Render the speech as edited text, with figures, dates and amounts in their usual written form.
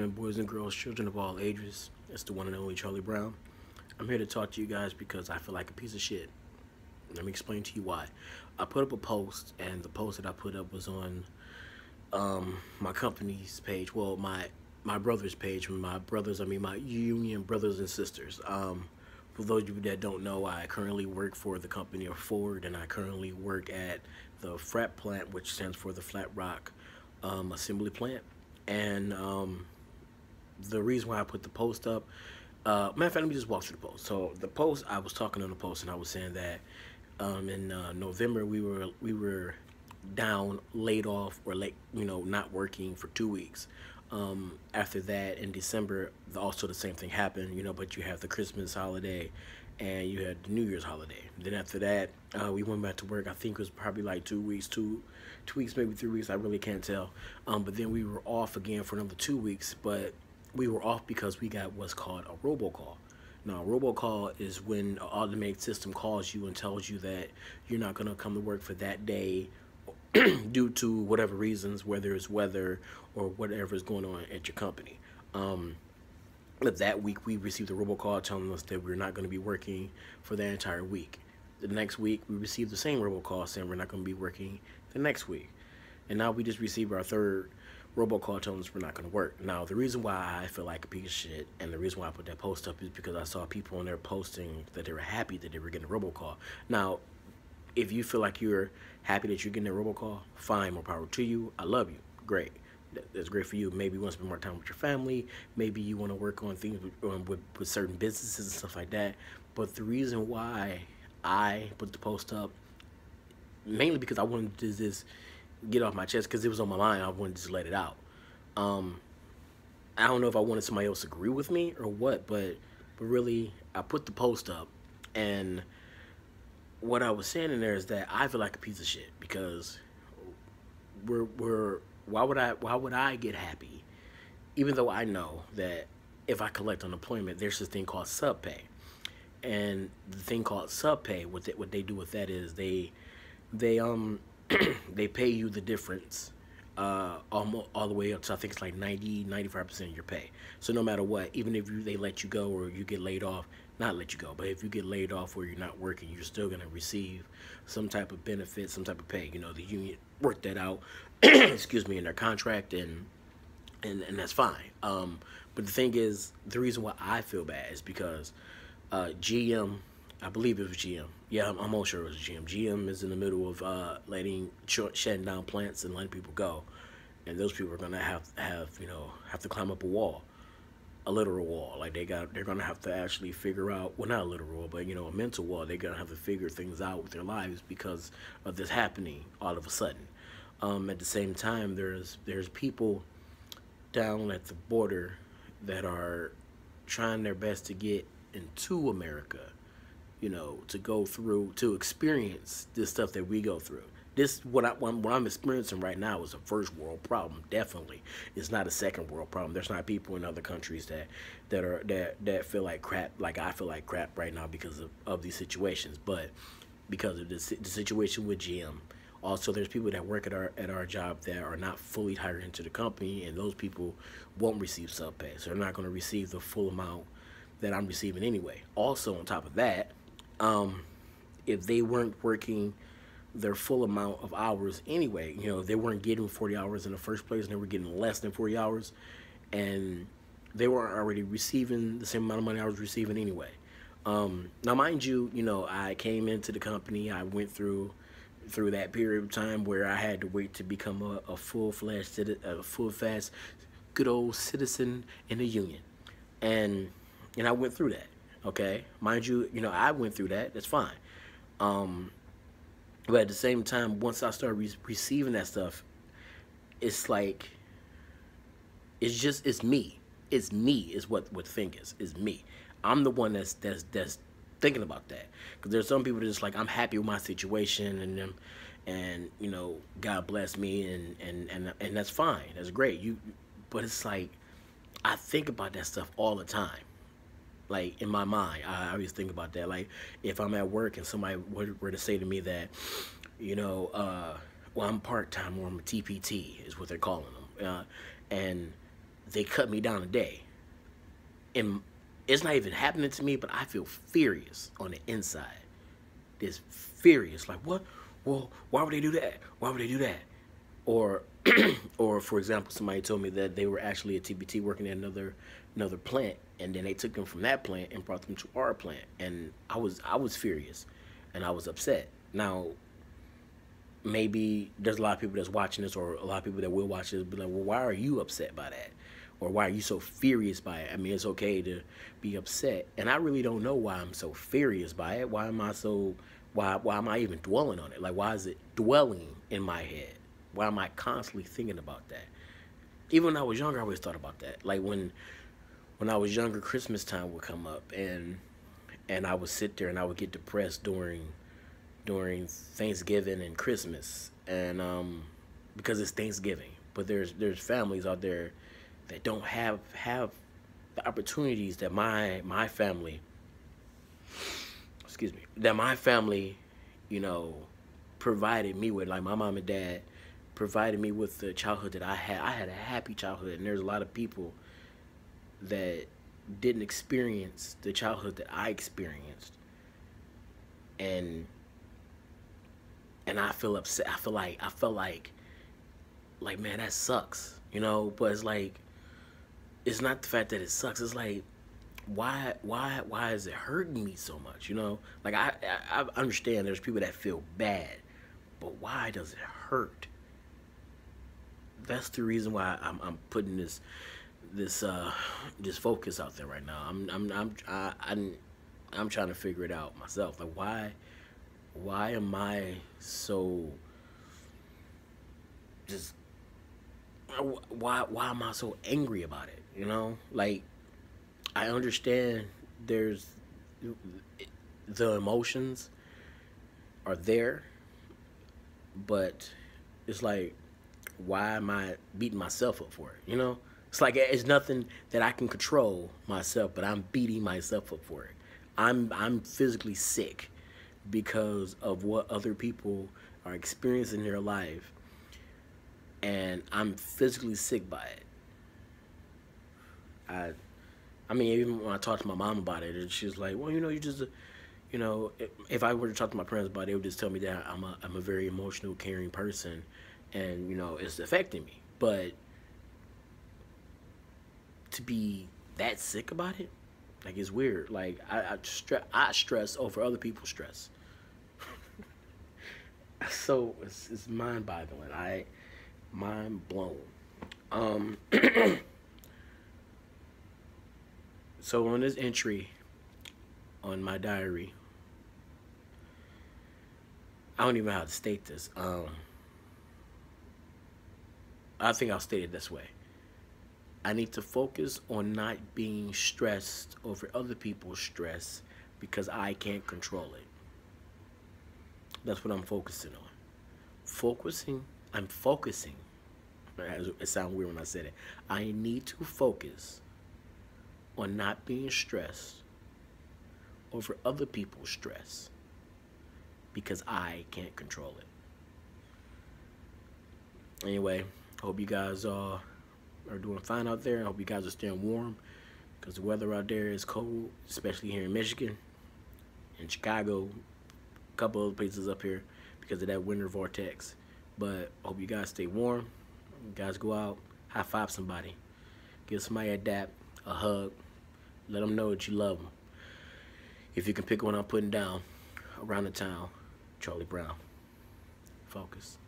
gentlemen, boys and girls, children of all ages. It's the one and only Charlie Brown. I'm here to talk to you guys because I feel like a piece of shit. Let me explain to you why. I put up a post, and the post that I put up was on my company's page. Well, my brother's page. My brothers, I mean my union brothers and sisters. For those of you that don't know, I currently work for the company of Ford, and I currently work at the FRAP plant, which stands for the Flat Rock Assembly Plant. And the reason why I put the post up, matter of fact, let me just walk through the post. So the post, I was talking on the post, and I was saying that in November we were down, laid off, or not working for 2 weeks. After that, in December, also the same thing happened, but you have the Christmas holiday and you had the New Year's holiday. Then after that, we went back to work. I think it was probably like 2 weeks, two weeks, maybe 3 weeks. I really can't tell. But then we were off again for another 2 weeks, but we were off because we got what's called a robocall. Now, a robocall is when an automated system calls you and tells you that you're not going to come to work for that day due to whatever reasons, whether it's weather or whatever is going on at your company. But that week, we received a robocall telling us that we're not going to be working for that entire week. The next week, we received the same robocall saying we're not going to be working the next week. And now we just received our third robocall telling us we're not going to work. Now, the reason why I feel like a piece of shit and the reason why I put that post up is because I saw people on there posting that they were happy that they were getting a robocall. Now, if you feel like you're happy that you're getting a robocall, fine, more power to you. I love you. Great. That's great for you. Maybe you want to spend more time with your family. Maybe you want to work on things with certain businesses and stuff like that. But the reason why I put the post up, mainly because I wanted to just get off my chest because it was on my mind. I wanted to just let it out. I don't know if I wanted somebody else to agree with me or what, but really, I put the post up, and what I was saying in there is that I feel like a piece of shit because why would I get happy, even though I know that if I collect unemployment, there's this thing called sub pay, and the thing called sub pay, what they do with that is they they pay you the difference, almost all the way up to, I think it's like 95% of your pay. So no matter what, even if they let you go or you get laid off, not let you go, but if you get laid off or you're not working, you're still gonna receive some type of benefit, some type of pay. The union worked that out, excuse me, in their contract, and that's fine. But the thing is, the reason why I feel bad is because GM, I believe it was GM. Yeah, I'm almost sure it was GM. GM is in the middle of shutting down plants and letting people go, and those people are gonna have to climb up a wall, a literal wall. Like they're gonna have to actually figure out, well, not a literal wall, but a mental wall. They're gonna have to figure things out with their lives because of this happening all of a sudden. At the same time, there's people down at the border that are trying their best to get into America, to go through, to experience this stuff that we go through. This, what I'm experiencing right now is a first world problem. Definitely, it's not a second world problem. There's not people in other countries that feel like crap, like I feel like crap right now because of these situations. But because of the situation with GM, also there's people that work at our job that are not fully hired into the company, and those people won't receive sub pay, so they're not going to receive the full amount that I'm receiving anyway. Also, on top of that, if they weren't working their full amount of hours anyway, they weren't getting 40 hours in the first place, and they were getting less than 40 hours, and they weren't already receiving the same amount of money I was receiving anyway. Now, mind you, I came into the company, I went through that period of time where I had to wait to become a full-fledged, good old citizen in the union, and I went through that. Okay, mind you, I went through that. That's fine. But at the same time, once I started receiving that stuff, it's like it's me. It's me is what the thing is. It's me. I'm the one that's thinking about that, because there's some people that just like, I'm happy with my situation, and God bless me, and that's fine. That's great. But it's like I think about that stuff all the time. Like, in my mind, I always think about that. Like, if I'm at work and somebody were to say to me that, well, I'm part-time, or I'm a TPT, is what they're calling them. And they cut me down today. And it's not even happening to me, but I feel furious on the inside. This furious, like what? Well, why would they do that? Why would they do that? Or, or for example, somebody told me that they were actually a TBT working at another plant, and then they took them from that plant and brought them to our plant, and I was furious, and I was upset. Now, maybe there's a lot of people that's watching this, or a lot of people that will watch this, be like, well, why are you upset by that? Or why are you so furious by it? I mean, it's okay to be upset, and I really don't know why I'm so furious by it. Why am I so? Why am I even dwelling on it? Like, why is it dwelling in my head? Why am I constantly thinking about that? Even when I was younger, I always thought about that. Like when I was younger, Christmas time would come up, and I would sit there and I would get depressed during Thanksgiving and Christmas, and because it's Thanksgiving. But there's families out there that don't have the opportunities that my family, excuse me, that my family, you know, provided me with. Like my mom and dad provided me with the childhood that I had. I had a happy childhood, and there's a lot of people that didn't experience the childhood that I experienced, and I feel upset. I felt like man, that sucks, you know. But it's like, it's not the fact that it sucks. It's like, why is it hurting me so much, you know? Like I understand there's people that feel bad, but why does it hurt? That's the reason why I'm putting this focus out there right now. I'm trying to figure it out myself. Like why am I so just why am I so angry about it? You know, like I understand there's the emotions are there, but it's like, why am I beating myself up for it? You know, it's like it's nothing that I can control myself, but I'm beating myself up for it. I'm physically sick because of what other people are experiencing in their life, and I'm physically sick by it. I mean, even when I talked to my mom about it, and she's like, well, you know, you just, you know, if I were to talk to my parents about it, they would just tell me that I'm a very emotional, caring person, and, you know, it's affecting me. But to be that sick about it, like, it's weird. Like, I stress over other people's stress. So, it's mind-boggling. Mind blown. So on this entry on my diary, I don't even know how to state this. I think I'll state it this way. I need to focus on not being stressed over other people's stress because I can't control it. That's what I'm focusing on. I'm focusing. It sounds weird when I said it. I need to focus on not being stressed over other people's stress because I can't control it. Anyway, hope you guys are doing fine out there. I hope you guys are staying warm because the weather out there is cold, especially here in Michigan, in Chicago, a couple other places up here because of that winter vortex. But hope you guys stay warm. You guys go out, high five somebody, give somebody a dap, a hug. Let them know that you love them. If you can pick one I'm putting down, Around the Town, Charlie Brown. Focus.